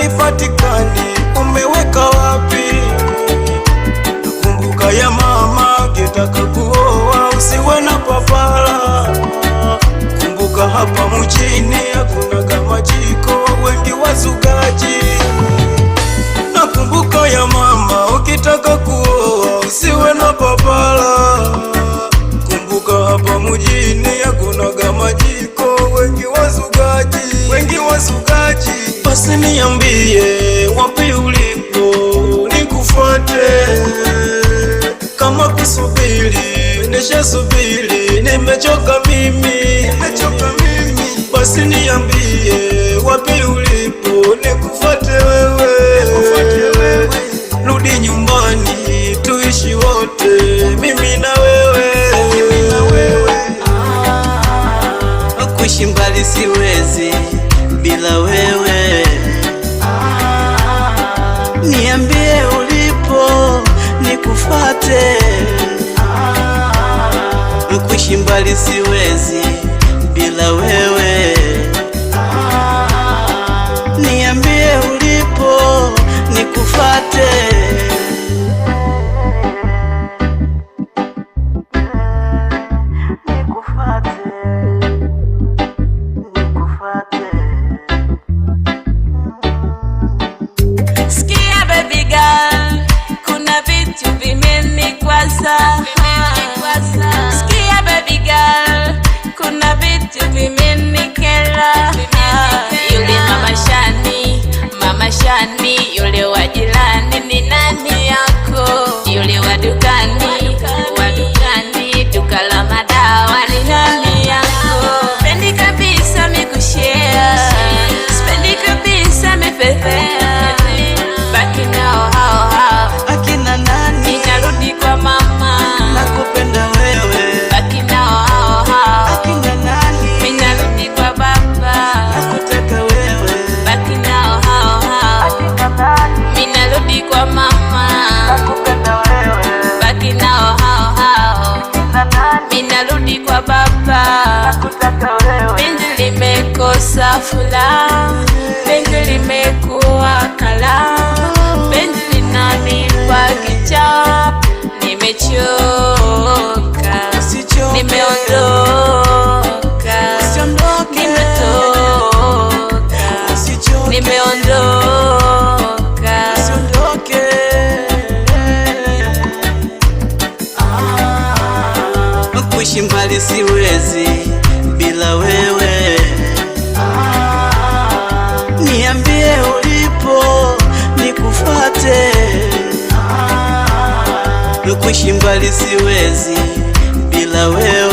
haipatikani, umeweka wapi? Nakumbuka ya mama, kitaka kuoa usiwe na papara. Kumbuka hapa mjini hakuna kama jiko, wengi wazugaji. Nakumbuka ya mama, ukitaka kuoa usiwe na papara. Kumbuka hapa mjini hakuna kama jiko, wengi wazugaji, wengi wazugaji. Basi niambie wapi ulipo nikufuate, kama kusubiri nishasubiri, nimechoka mimi, nimechoka mimi. Basi niambie wapi ulipo nikufuate wewe, nikufuate wewe. Rudi nyumbani tuishi wote, mimi na wewe, mimi na wewe. Kuishi mbali siwezi bila wewe, niambie ulipo nikufuate. Kuishi mbali siwezi bila wewe, niambie ulipo nikufuate. Sikia baby girl, kuna vitu vimenikwaza. Sikia baby girl, kuna vitu vimenikera. Yule mama Shani, yule wa jirani ni nani yako? Yule wa dukani, duka la madawa ni nani yako? Spendi kabisa mikushare, spendi kabisa mifefea. Baki nao hao Akina nani? ninarudi kwa mama, Nakupenda wewe. baki nao hao Akina nani? ninarudi kwa baba, Nakutaka wewe. baki nao hao ninarudi kwa mama, Nakupenda wewe. baki nao hao ninarudi kwa baba. Nakutaka wewe. Penzi limekosa furaha, penzi limekuwa kala, penzi linanipa kichaa. Nimechoka, nimeondoka, nimetoka, nimeondoka. Kuishi mbali siwezi bila wewe, niambie ulipo nikufuate. Kuishi mbali siwezi bila wewe.